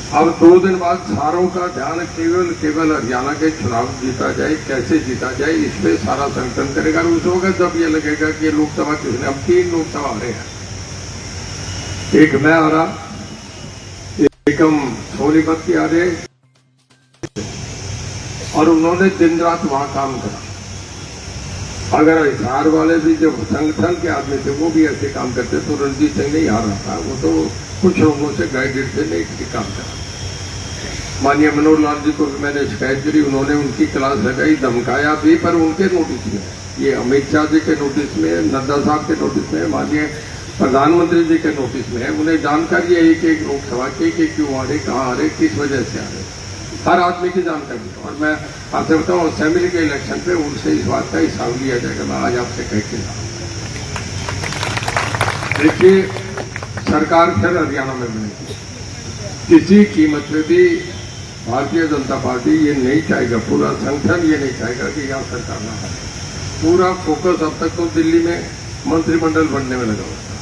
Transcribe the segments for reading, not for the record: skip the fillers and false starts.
अब 2 दिन बाद सारों का ध्यान केवल हरियाणा के चुनाव जीता जाए, कैसे जीता जाए, इस पे सारा संगठन करेगा। उस वक्त जब ये लगेगा कि लोकसभा किसने, अब 3 लोकसभा आ रहे हैं, एक मैं आ रहा, एक हम सोनीपत की आ रहे, और उन्होंने दिन रात वहां काम करा। अगर हिसार वाले भी जो संगठन के आदमी थे वो भी ऐसे काम करते तो रणजीत सिंह नहीं आ रहा था। वो तो कुछ लोगों से गाइडेड थे, नहीं काम करा। माननीय मनोहर लाल जी को भी मैंने शिकायत करी, उन्होंने उनकी क्लास लगाई, धमकाया भी, पर उनके नोटिस में, ये अमित शाह जी के नोटिस में, नड्डा साहब के नोटिस में, माननीय प्रधानमंत्री जी के नोटिस में है। उन्हें जानकारी है एक लोकसभा की कि क्यों आ रहे, कहाँ आ रहे, किस वजह से आ रहे, हर आदमी की जानकारी। और मैं आपसे बताऊं, असेंबली के इलेक्शन पे उनसे इस बात का हिसाब लिया जाएगा। मैं आज आपसे कह के देखिए, सरकार फिर हरियाणा में बनेगी, किसी कीमत पे भी भारतीय जनता पार्टी ये नहीं चाहेगा, पूरा संगठन ये नहीं चाहेगा कि यहाँ सरकार ना आए। पूरा फोकस अब तक तो दिल्ली में मंत्रिमंडल बनने में लगा हुआ था।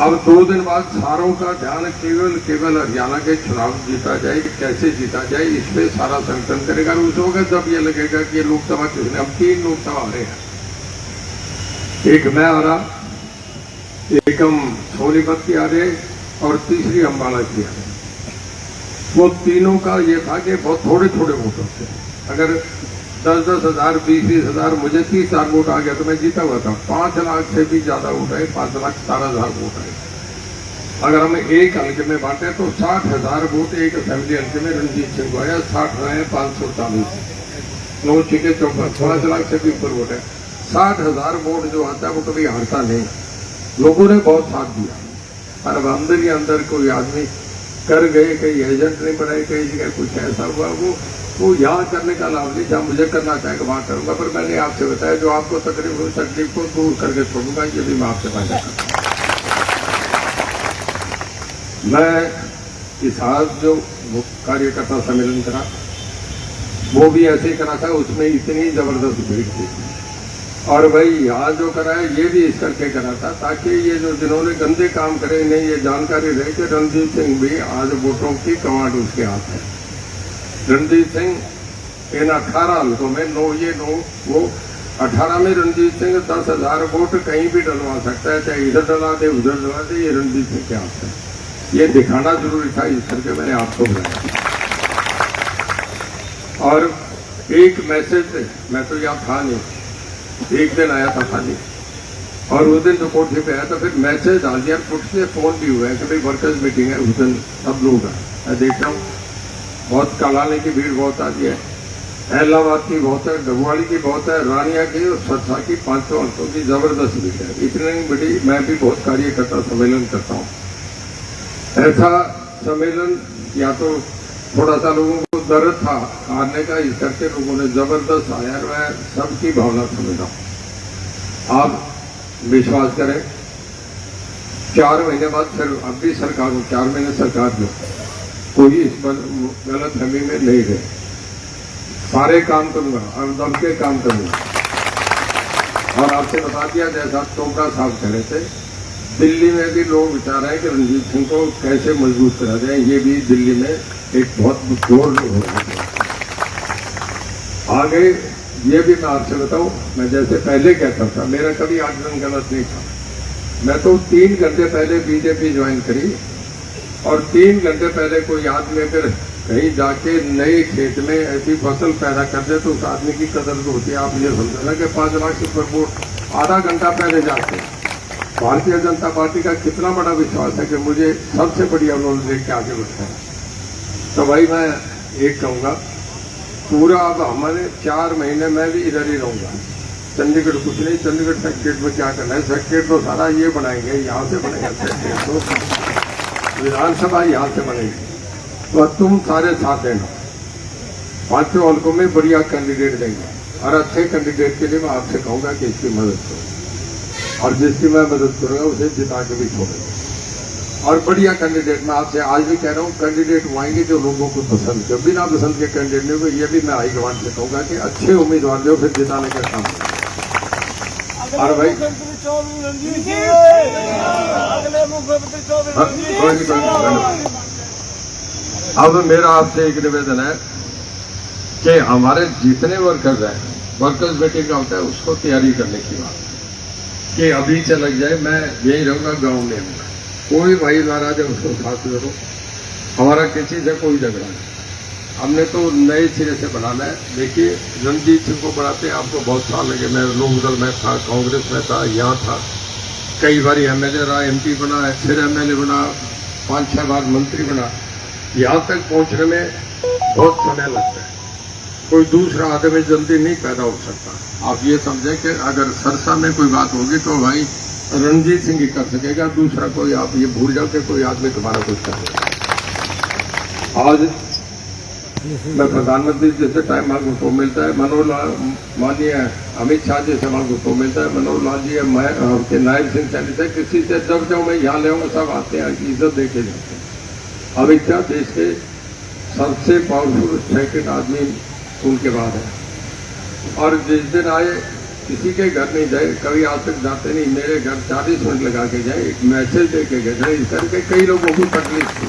अब 2 दिन बाद सारों का ध्यान केवल हरियाणा के चुनाव जीता जाए, कैसे जीता जाए, इस पे सारा संगठन करेगा। उस वक्त जब ये लगेगा कि ये लोकसभा किसने, अब 3 लोकसभा आ रहे हैं, एक मैं आ रहा, एक हम सोनीपत की आ रहे, और तीसरी अम्बाला की आ रही। वो तीनों का ये था कि बहुत थोड़े थोड़े वोटों से, अगर 10-10 हजार, 20-20 हजार, मुझे 30,000 वोट आ गया तो मैं जीता हुआ था। 5 लाख से भी ज्यादा वोट आए, 5,17,000 वोट आए। अगर हम एक हल्के में बांटे तो 60,000 वोट एक असेंबली हल्के में रणजीत सिंह को आया, 60,540, 9 छक्के 54, 5 लाख से भी ऊपर वोट है। 60,000 वोट जो आता है वो कभी हारता नहीं। लोगों ने बहुत साथ दिया, और अब अंदर ही अंदर कोई आदमी कर गए, कई एजेंट नहीं बनाए, कई जगह कुछ ऐसा हुआ, वो यहाँ करने का लाभ नहीं, जहाँ मुझे करना चाहेगा वहां करूंगा। पर मैंने आपसे बताया, जो आपको तकलीफ हो, तकलीफ को दूर करके छोड़ूंगा, ये भी मैं आपसे वादा करता हूं। मैं इस हाथ जो कार्यकर्ता सम्मेलन करा, वो भी ऐसे ही करा था, उसमें इतनी जबरदस्त भीड़ थी। और भाई यहाँ जो करा है ये भी इस करके करा था, ताकि ये जो जिन्होंने गंदे काम करे, इन्हें ये जानकारी रहे कि रणजीत सिंह भी आज वोटों की कमांड उसके हाथ है। रणजीत सिंह इन 18 हल्कों में, वो 18 में रणजीत सिंह 10,000 वोट कहीं भी डलवा सकता है, चाहे इधर डला दे, उधर डला दे, ये रणजीत सिंह के हाथ है। ये दिखाना जरूरी था, इस करके मैंने आपको बुलाया। और एक मैसेज, मैं तो यहाँ था नहीं, एक दिन आया था खाली, और उस दिन तो कोठी पे आया, तो फिर मैसेज डाल दिया, कुछ से फोन भी हुआ है कि भाई वर्कर्स मीटिंग है उस दिन, सब लोग हैं। मैं देख रहा हूँ बहुत कालाने की भीड़ बहुत आती है, इलाहाबाद की बहुत है, डबुआड़ी की बहुत है, रानिया की और सरसा की, 500 हल्कों की जबरदस्त भीड़ है। इतनी बड़ी, मैं भी बहुत कार्यकर्ता सम्मेलन करता हूँ। ऐसा सम्मेलन या तो थोड़ा सा लोगों को दर्द था हारने का, इस करके लोगों ने जबरदस्त आया। मैं सबकी भावना समझ रहा हूं। आप विश्वास करें, 4 महीने बाद फिर अब भी सरकार, 4 महीने सरकार जो, कोई इस पर गलत फहमी में नहीं रहे, सारे काम करूंगा और दम के काम करूंगा। और आपसे बता दिया, जैसा टोपरा साहब कह रहे थे, दिल्ली में भी लोग विचार रहे हैं कि रणजीत सिंह को कैसे मजबूत करा जाए। ये भी दिल्ली में एक बहुत जोर हो रहा है। आगे ये भी मैं आपसे बताऊं, मैं जैसे पहले कहता था, मेरा कभी आचरण गलत नहीं था। मैं तो 3 घंटे पहले बीजेपी ज्वाइन करी, और 3 घंटे पहले कोई आदमी अगर कहीं जाके नए खेत में ऐसी फसल पैदा कर दे तो उस आदमी की कदर होती है। आप ये समझना कि 5 लाख से ऊपर वोट आधा घंटा पहले जाते। भारतीय जनता पार्टी का कितना बड़ा विश्वास है कि मुझे सबसे बढ़िया उन्होंने देख के आगे बढ़ा है। तो भाई मैं एक कहूँगा, पूरा अब हमारे 4 महीने में भी इधर ही रहूँगा। चंडीगढ़ कुछ नहीं, चंडीगढ़ सेक्रेटरीट में क्या करना है, सेक्रेटरीट तो सारा ये बनाएंगे, यहाँ से बनेगा सेक्रेटरीट, तो विधानसभा यहाँ से बनेगी। तो तुम सारे साथ देना, 5 हल्कों में बढ़िया कैंडिडेट देंगे, और अच्छे कैंडिडेट के लिए मैं आपसे कहूँगा कि इसकी मदद करो, और जिसकी मैं मदद करूँगा उसे जिता के भी छोड़ेंगे। और बढ़िया कैंडिडेट, मैं आपसे आज भी कह रहा हूँ, कैंडिडेट वो आएंगे जो लोगों को पसंद कर, बिना पसंद के कैंडिडेट नहीं होगा। ये भी मैं हाईकमान से कहूँगा कि अच्छे उम्मीदवार जो फिर जिताने का काम करें। और भाई अब मेरा आपसे एक निवेदन है कि हमारे जितने वर्कर्स हैं, वर्कर्स मीटिंग का होता है उसको तैयारी करने की बात कि अभी से लग जाए। मैं यही रहूंगा, गांव में रहूंगा। कोई भाई नाराज है उसको साथ करो, हमारा किसी से कोई झगड़ा नहीं। हमने तो नए सिरे से बनाना है। देखिए, रणजीत सिंह को बढ़ाते आपको बहुत साल लगे। मैं लोकदल में था, कांग्रेस में था, यहाँ था, कई बार एमएलए रहा, एमपी बना, फिर एमएलए बना, 5-6 बार मंत्री बना। यहाँ तक पहुंचने में बहुत समय लगता है। कोई दूसरा आदमी जल्दी नहीं पैदा हो सकता। आप ये समझें कि अगर सरसा में कोई बात होगी तो भाई रणजीत सिंह ही कर सकेगा, दूसरा कोई आप ये भूल जाओ कि कोई आदमी तुम्हारा कुछ कर सकेगा। आज मैं प्रधानमंत्री जैसे टाइम मांगू तो मिलता है, मनोहर लाल माननीय अमित शाह जैसे मांगू तो मिलता है, मनोहर लाल जी के नायब सिंह सैनी से किसी से जब जाऊँ मैं यहाँ ले आऊँगा, सब आते हैं, इज्जत दे के जाते हैं। अमित शाह देश के सबसे पावरफुल सेकंड आदमी उनके बाद है। और जिस दिन आए किसी के घर नहीं जाए, कभी आज तक जाते नहीं, मेरे घर 40 मिनट लगा के जाए, एक मैसेज दे के गए। इस करके कई लोगों को तकलीफ थी।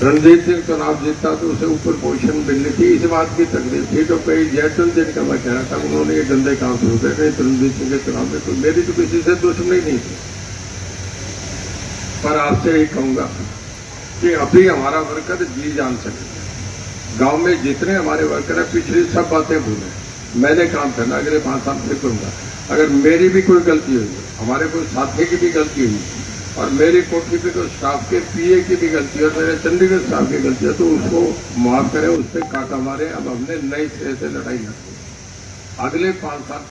रणजीत सिंह चुनाव जीतता तो उसे ऊपर पोजीशन मिलनी थी, इस बात की तकलीफ थी। तो कई जैसन जिनका मैं कह रहा था उन्होंने ये गंदे काम शुरू कर रहे रणजीत सिंह के चुनाव में। तो मेरी तो किसी से दुश्मनी नहीं थी। पर आपसे यही कहूंगा कि अभी हमारा वर्कर जी जान सके। गांव में जितने हमारे वर्कर हैं, पिछली सब बातें भूलें। मैंने काम करना अगले 5 साल से करूंगा। अगर मेरी भी कोई गलती हुई, हमारे कोई साथी की भी गलती हुई, और मेरी कोठी पे तो स्टाफ के पीए की भी गलती है, मेरे चंडीगढ़ स्टाफ की गलती है, तो उसको माफ करें, उस पर काटा मारे। अब हमने नए सिरे से लड़ाई लड़नी। अगले 5 साल